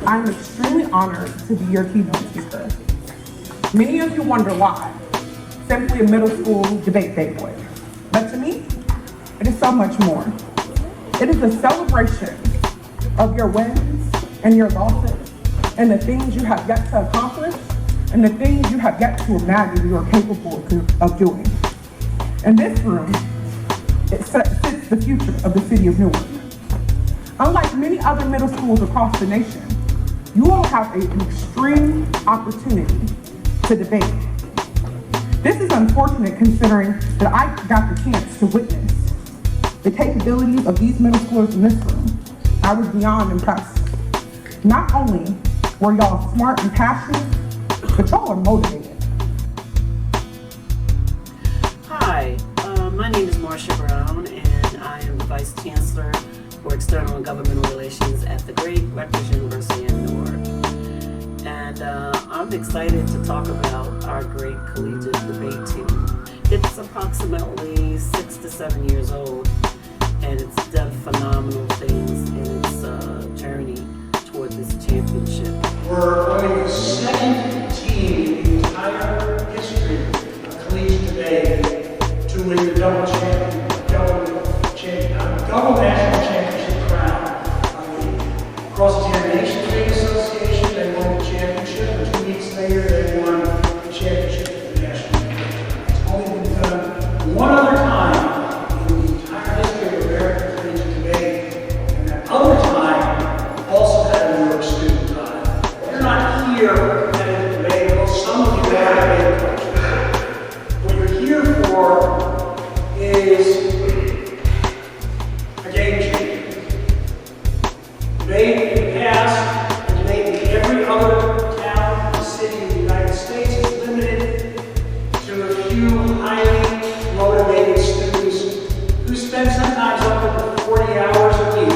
I am extremely honored to be your keynote speaker. Many of you wonder why. Simply a middle school debate boy. But to me, it is so much more. It is a celebration of your wins and your losses and the things you have yet to accomplish and the things you have yet to imagine you are capable of doing. In this room, it sits the future of the city of Newark. Unlike many other middle schools across the nation, you all have an extreme opportunity to debate. This is unfortunate considering that I got the chance to witness the capabilities of these middle schoolers in this room. I was beyond impressed. Not only were y'all smart and passionate, but y'all are motivated. Hi, my name is Marsha Brown, and I am the Vice Chancellor for External and Governmental Relations at the great Rutgers University in Newark. And I'm excited to talk about our great collegiate debate team. It's approximately 6 to 7 years old, and it's done phenomenal things in its journey toward this championship. We're only the second team in the entire history of collegiate debate to win the double national championship crown. Across the International Debate Association, they won the championship, and 2 weeks later, they won the championship of the national debate. It's only been done one other time in the entire history of American collegiate debate, and that other time also had a New York student time. You're not here at a debate, though some of you have debate coaches. What you're here for is a game changer. Debate in the past, and debate in every other town and city in the United States is limited to a few highly motivated students who spend sometimes up to 40 hours a week.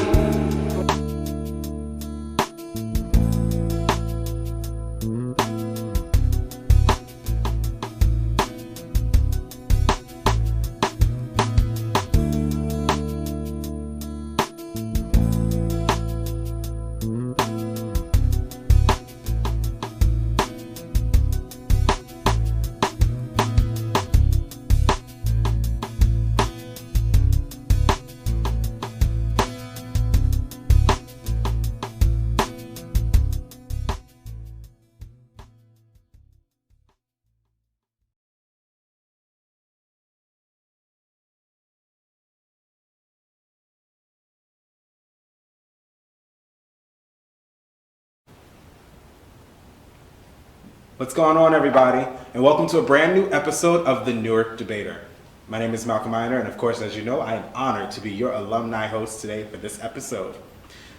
What's going on, everybody, and welcome to a brand new episode of the Newark Debater. My name is Malcolm Miner, and of course, as you know, I am honored to be your alumni host today for this episode.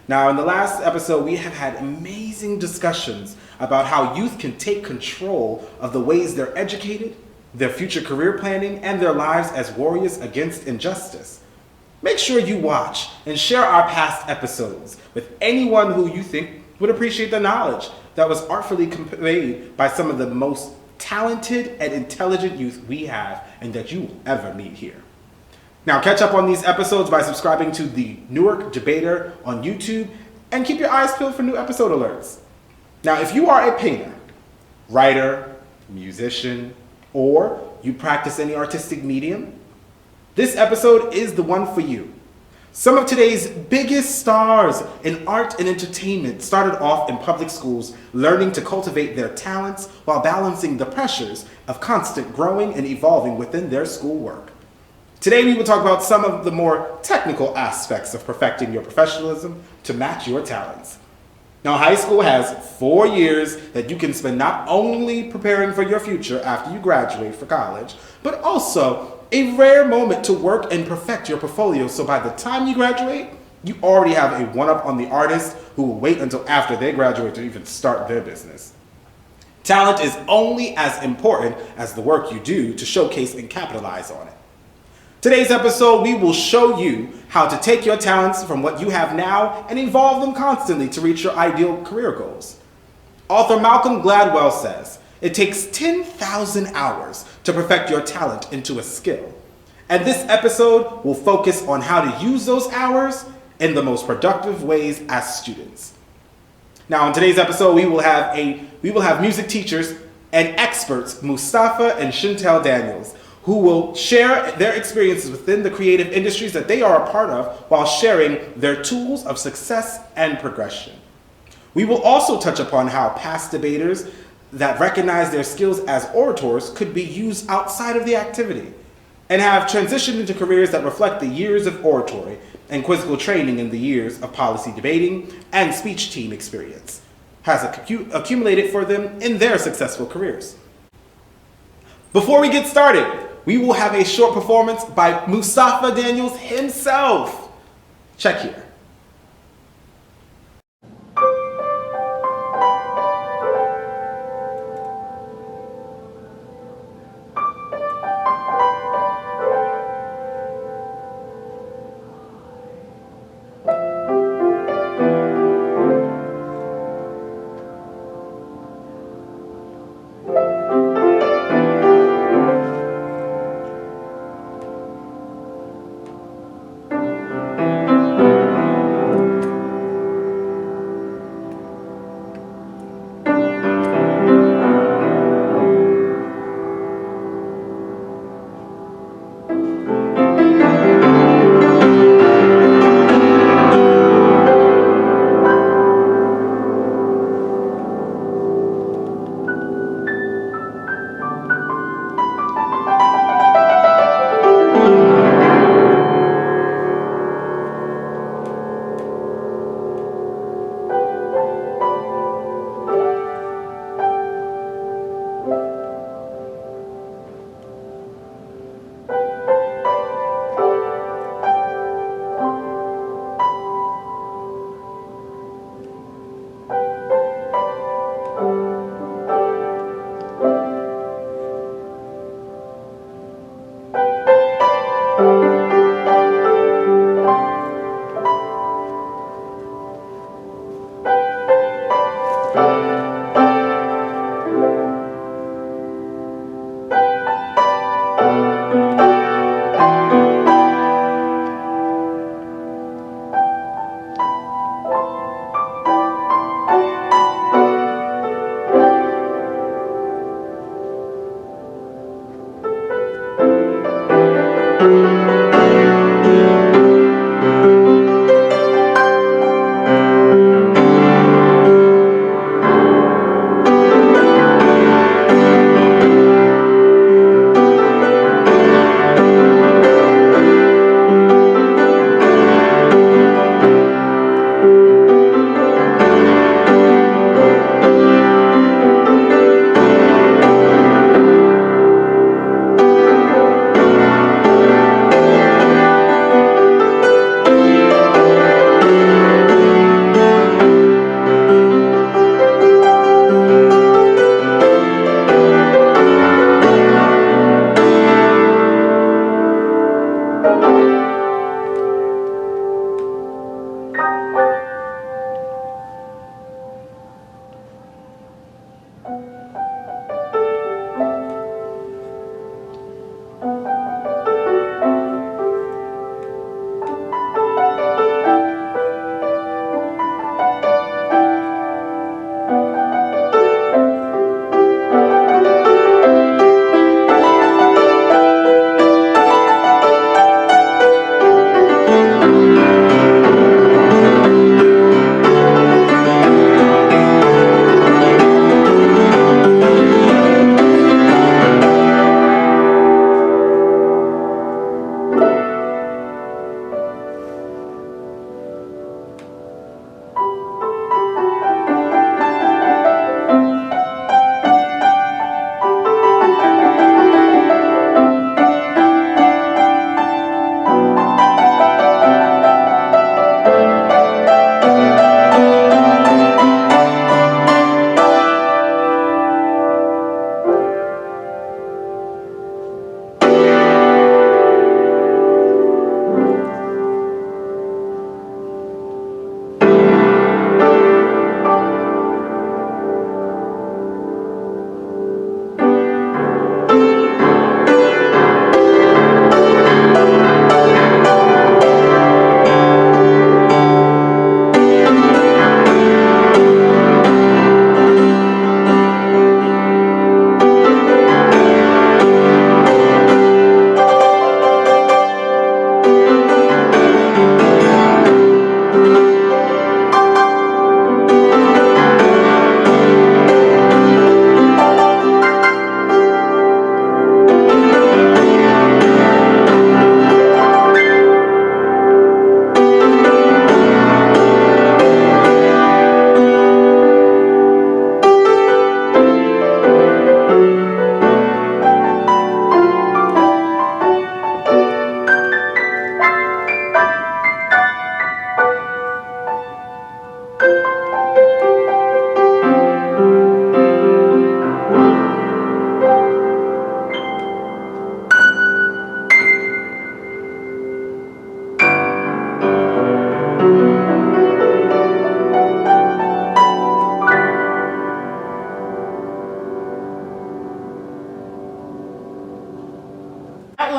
Now, in the last episode, we have had amazing discussions about how youth can take control of the ways they're educated, their future career planning, and their lives as warriors against injustice. Make sure you watch and share our past episodes with anyone who you think would appreciate the knowledge that was artfully conveyed by some of the most talented and intelligent youth we have and that you will ever meet here. Now, catch up on these episodes by subscribing to the Newark Debater on YouTube and keep your eyes peeled for new episode alerts. Now, if you are a painter, writer, musician, or you practice any artistic medium, this episode is the one for you. Some of today's biggest stars in art and entertainment started off in public schools learning to cultivate their talents while balancing the pressures of constant growing and evolving within their schoolwork. Today we will talk about some of the more technical aspects of perfecting your professionalism to match your talents. Now, high school has 4 years that you can spend not only preparing for your future after you graduate for college, but also a rare moment to work and perfect your portfolio, so by the time you graduate, you already have a one-up on the artist who will wait until after they graduate to even start their business. Talent is only as important as the work you do to showcase and capitalize on it. Today's episode, we will show you how to take your talents from what you have now and evolve them constantly to reach your ideal career goals. Author Malcolm Gladwell says, it takes 10,000 hours to perfect your talent into a skill. And this episode will focus on how to use those hours in the most productive ways as students. Now, in today's episode, we will have music teachers and experts, Mustafa and Chintel Daniels, who will share their experiences within the creative industries that they are a part of while sharing their tools of success and progression. We will also touch upon how past debaters that recognize their skills as orators could be used outside of the activity and have transitioned into careers that reflect the years of oratory and quizzical training in the years of policy debating and speech team experience has accumulated for them in their successful careers. Before we get started, we will have a short performance by Mustafa Daniels himself. Check here.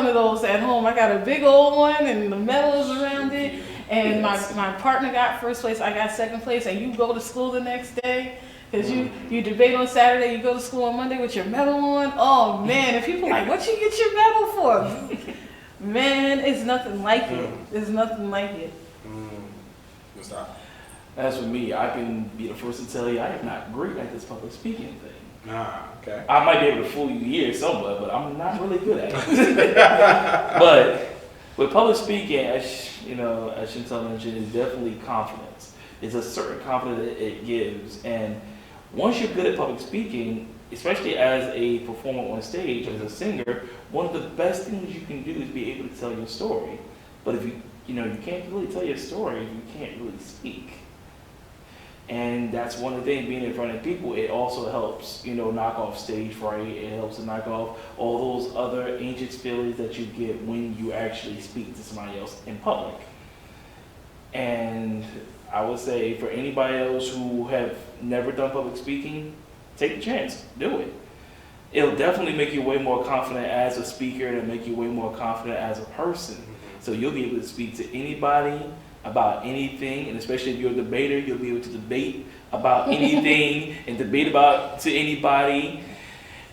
one of those at home. I got a big old one and the medals around it. And my partner got first place, I got second place, and you go to school the next day. Because you debate on Saturday, you go to school on Monday with your medal on. Oh man, if people like, what you get your medal for? Man, it's nothing like it. It's nothing like it. Mustafa? As for me, I can be the first to tell you I am not great at this public speaking thing. Okay. I might be able to fool you here somewhat, but I'm not really good at it. But with public speaking, as Chintel mentioned, is definitely confidence. It's a certain confidence that it gives, and once you're good at public speaking, especially as a performer on stage, as a singer, one of the best things you can do is be able to tell your story. But if you can't really tell your story if you can't really speak. And that's one of the things, being in front of people, it also helps, knock off stage fright. It helps to knock off all those other anxious feelings that you get when you actually speak to somebody else in public. And I would say for anybody else who have never done public speaking, take the chance, do it. It'll definitely make you way more confident as a speaker, and make you way more confident as a person. So you'll be able to speak to anybody about anything, and especially if you're a debater, you'll be able to debate about anything and debate about to anybody,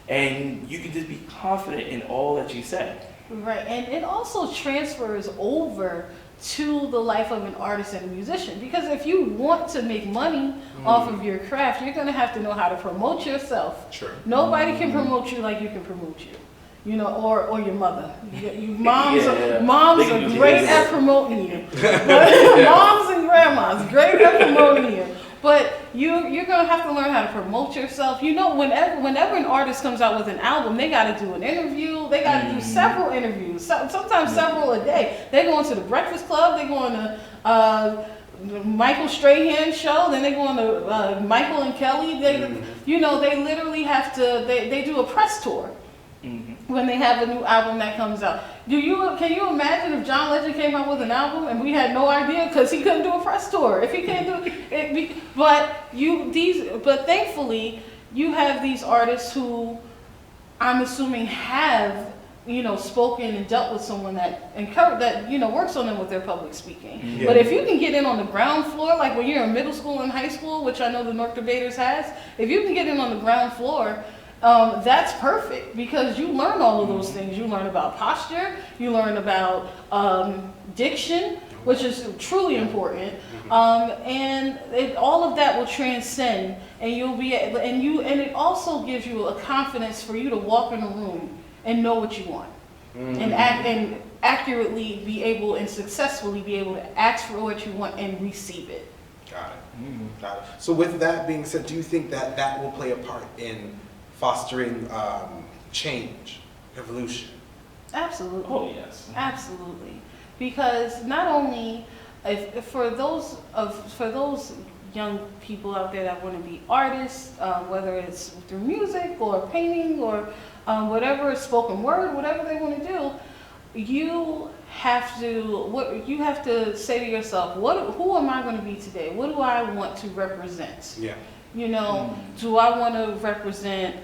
and you can just be confident in all that you say. Right, and it also transfers over to the life of an artist and a musician, because if you want to make money off of your craft, you're going to have to know how to promote yourself. Sure. Nobody can promote you like you can promote you, or your mother. Moms are great at promoting you. Moms and grandmas, great at promoting you. But you're gonna have to learn how to promote yourself. Whenever an artist comes out with an album, they got to do an interview. They got to do several interviews, sometimes several a day. They go into the Breakfast Club. They go on the Michael Strahan show. Then they go on the Michael and Kelly. They literally have to. They do a press tour. When they have a new album that comes out. Can you imagine if John Legend came out with an album and we had no idea because he couldn't do a press tour? If he can't do it, but thankfully you have these artists who I'm assuming have spoken and dealt with someone that works on them with their public speaking. Yeah. But if you can get in on the ground floor, like when you're in middle school and high school, which I know the Newark Debaters has, if you can get in on the ground floor. That's perfect, because you learn all of those things. You learn about posture, you learn about diction, which is truly important, and all of that will transcend, and it also gives you a confidence for you to walk in a room and know what you want, and accurately be able and successfully be able to ask for what you want and receive it. Got it. Got it. So with that being said, do you think that will play a part in fostering change, evolution? Absolutely. Oh yes. Absolutely, because not only for those young people out there that want to be artists, whether it's through music or painting or whatever, spoken word, whatever they want to do, you have to say to yourself, who am I going to be today? What do I want to represent? Yeah. Do I want to represent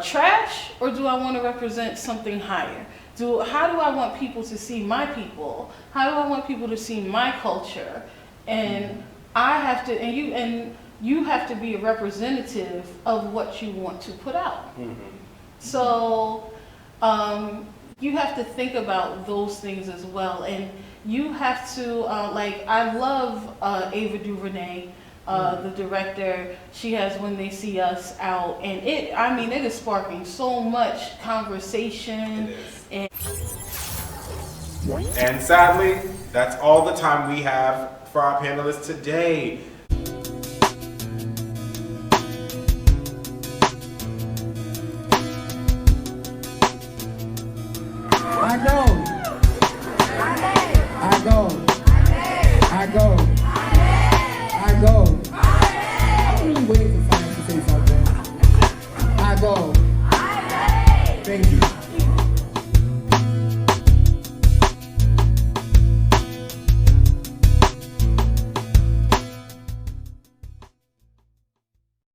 trash, or do I want to represent something higher? How do I want people to see my people? How do I want people to see my culture? And I have to, and you have to be a representative of what you want to put out. So you have to think about those things as well, and you have to I love Ava DuVernay. The director, she has When They See Us out, and it is sparking so much conversation. And sadly, that's all the time we have for our panelists today. I'm really waiting for Frank to say something. I go.